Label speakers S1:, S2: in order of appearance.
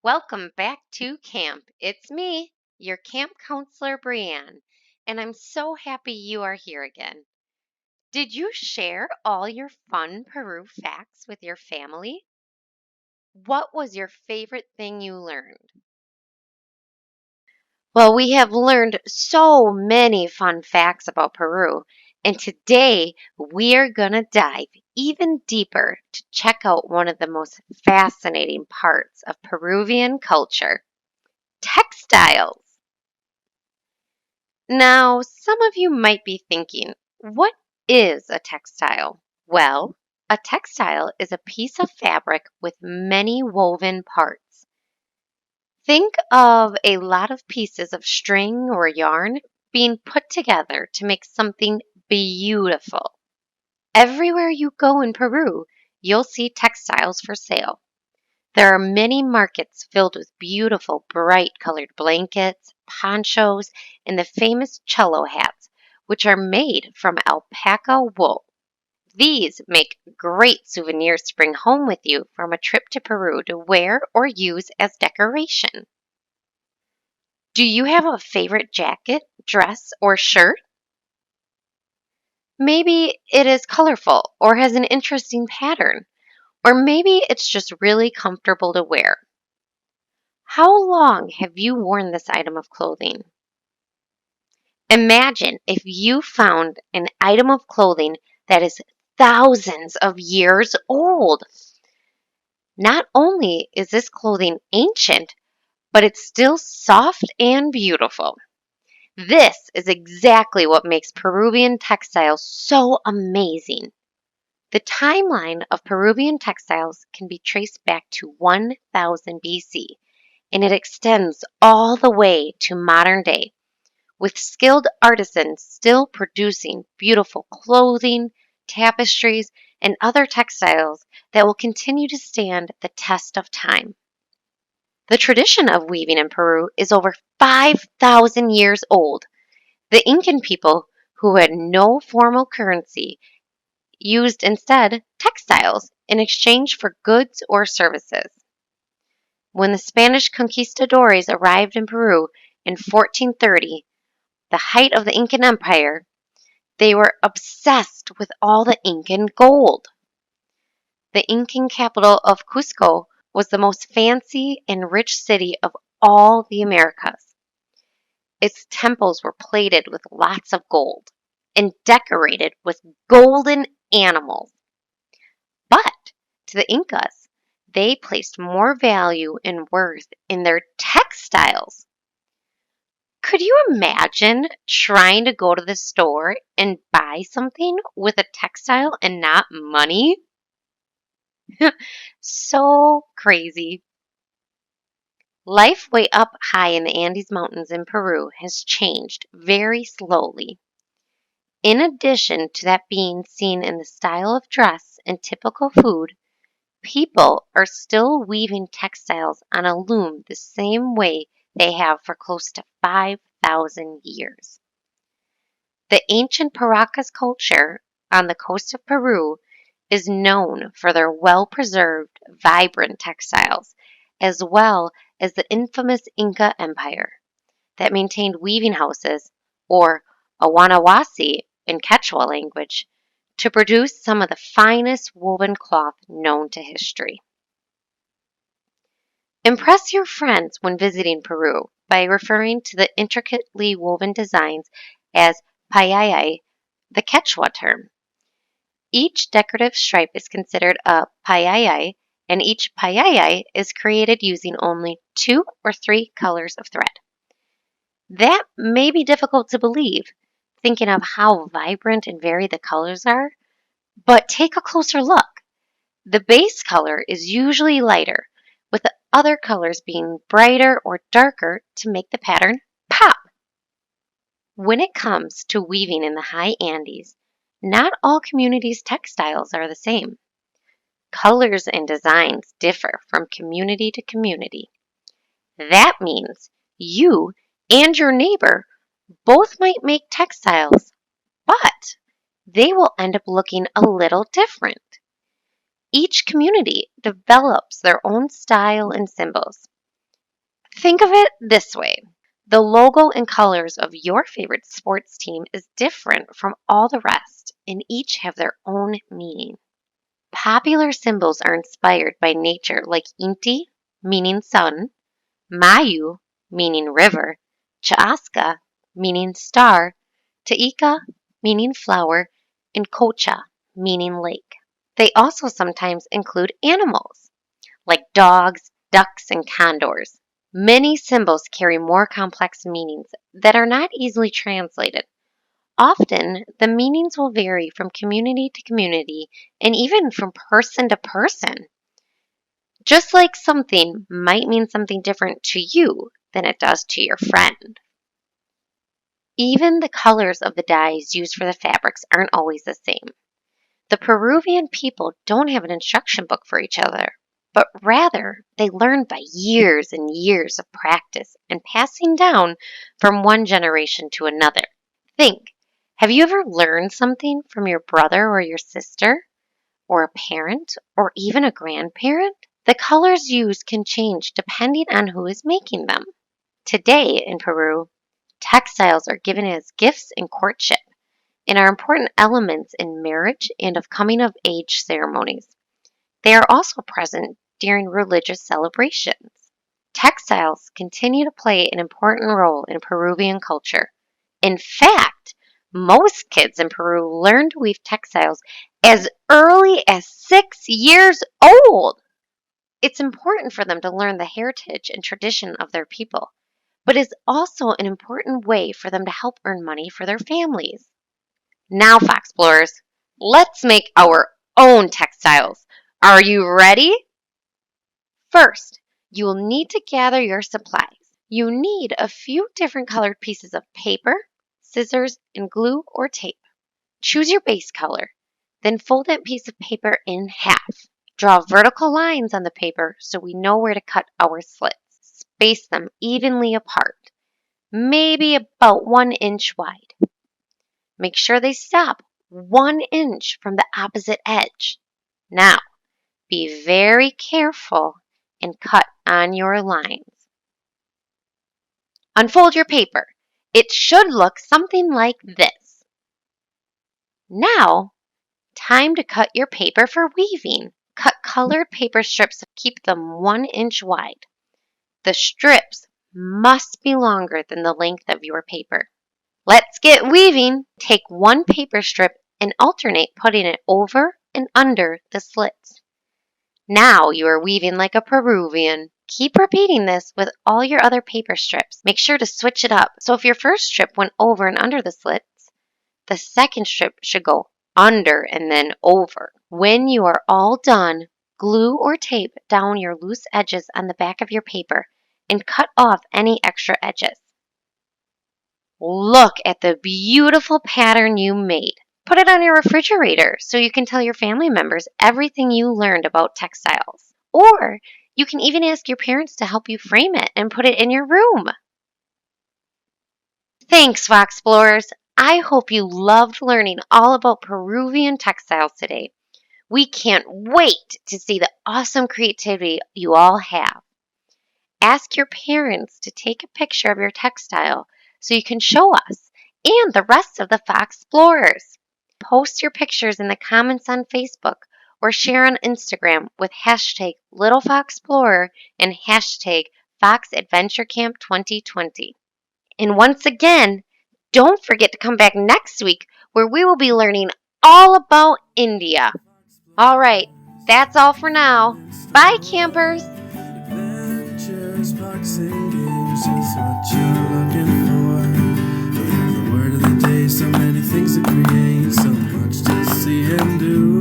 S1: Welcome back to camp. It's me, your camp counselor, Brienne, and I'm so happy you are here again. Did you share all your fun Peru facts with your family? What was your favorite thing you learned? Well, we have learned so many fun facts about Peru, and today we are going to dive even deeper to check out one of the most fascinating parts of Peruvian culture textiles. Now, some of you might be thinking, what is a textile? Well, a textile is a piece of fabric with many woven parts. Think of a lot of pieces of string or yarn being put together to make something beautiful. Everywhere you go in Peru, you'll see textiles for sale. There are many markets filled with beautiful, bright colored blankets, ponchos, and the famous cello hats, which are made from alpaca wool. These make great souvenirs to bring home with you from a trip to Peru to wear or use as decoration. Do you have a favorite jacket, dress, or shirt? Maybe it is colorful or has an interesting pattern, or maybe it's just really comfortable to wear. How long have you worn this item of clothing? Imagine if you found an item of clothing that is thousands of years old. Not only is this clothing ancient, but it's still soft and beautiful. This is exactly what makes Peruvian textiles so amazing. The timeline of Peruvian textiles can be traced back to 1000 BC, and it extends all the way to modern day, with skilled artisans still producing beautiful clothing, tapestries, and other textiles that will continue to stand the test of time. The tradition of weaving in Peru is over 5,000 years old. The Incan people, who had no formal currency, used instead textiles in exchange for goods or services. When the Spanish conquistadores arrived in Peru in 1430, the height of the Incan Empire, they were obsessed with all the Incan gold. The Incan capital of Cusco was the most fancy and rich city of all the Americas. Its temples were plated with lots of gold and decorated with golden animals. But to the Incas, they placed more value and worth in their textiles. Could you imagine trying to go to the store and buy something with a textile and not money? So crazy. Life way up high in the Andes Mountains in Peru has changed very slowly. In addition to that being seen in the style of dress and typical food, people are still weaving textiles on a loom the same way they have for close to 5,000 years. The ancient Paracas culture on the coast of Peru is known for their well-preserved, vibrant textiles, as well as the infamous Inca Empire that maintained weaving houses, or awanawasi in Quechua language, to produce some of the finest woven cloth known to history. Impress your friends when visiting Peru by referring to the intricately woven designs as payayay, the Quechua term. Each decorative stripe is considered a payayay, and each payayay is created using only 2 or 3 colors of thread. That may be difficult to believe, thinking of how vibrant and varied the colors are, but take a closer look. The base color is usually lighter, with the other colors being brighter or darker to make the pattern pop. When it comes to weaving in the high Andes, not all communities' textiles are the same. Colors and designs differ from community to community. That means you and your neighbor both might make textiles, but they will end up looking a little different. Each community develops their own style and symbols. Think of it this way. The logo and colors of your favorite sports team is different from all the rest, and each have their own meaning. Popular symbols are inspired by nature, like Inti, meaning sun, Mayu, meaning river, Chaaska, meaning star, Taika, meaning flower, and Kocha, meaning lake. They also sometimes include animals, like dogs, ducks, and condors. Many symbols carry more complex meanings that are not easily translated. Often, the meanings will vary from community to community and even from person to person. Just like something might mean something different to you than it does to your friend. Even the colors of the dyes used for the fabrics aren't always the same. The Peruvian people don't have an instruction book for each other, but rather they learn by years and years of practice and passing down from one generation to another. Think, have you ever learned something from your brother or your sister, or a parent, or even a grandparent? The colors used can change depending on who is making them. Today in Peru, textiles are given as gifts in courtship and are important elements in marriage and of coming of age ceremonies. They are also present during religious celebrations. Textiles continue to play an important role in Peruvian culture. In fact, most kids in Peru learn to weave textiles as early as 6 years old. It's important for them to learn the heritage and tradition of their people, but is also an important way for them to help earn money for their families. Now, Foxplorers, let's make our own textiles. Are you ready? First, you will need to gather your supplies. You need a few different colored pieces of paper, scissors, and glue or tape. Choose your base color, then fold that piece of paper in half. Draw vertical lines on the paper so we know where to cut our slits. Space them evenly apart, maybe about 1 inch wide. Make sure they stop 1 inch from the opposite edge. Now, be very careful and cut on your lines. Unfold your paper. It should look something like this. Now, time to cut your paper for weaving. Cut colored paper strips, keep them 1 inch wide. The strips must be longer than the length of your paper. Let's get weaving. Take one paper strip and alternate putting it over and under the slits. Now you are weaving like a Peruvian. Keep repeating this with all your other paper strips. Make sure to switch it up. So if your first strip went over and under the slits, the second strip should go under and then over. When you are all done, glue or tape down your loose edges on the back of your paper and cut off any extra edges. Look at the beautiful pattern you made. Put it on your refrigerator so you can tell your family members everything you learned about textiles. Or you can even ask your parents to help you frame it and put it in your room. Thanks, Foxplorers. I hope you loved learning all about Peruvian textiles today. We can't wait to see the awesome creativity you all have. Ask your parents to take a picture of your textile so you can show us and the rest of the Foxplorers. Post your pictures in the comments on Facebook or share on Instagram with hashtag LittleFoxplorer and hashtag FoxAdventureCamp2020. And once again, don't forget to come back next week where we will be learning all about India. All right, that's all for now. Bye, campers.
S2: Adventures, parks, and games is what you're looking for. We have the word of the day, so many things to create, so much to see and do.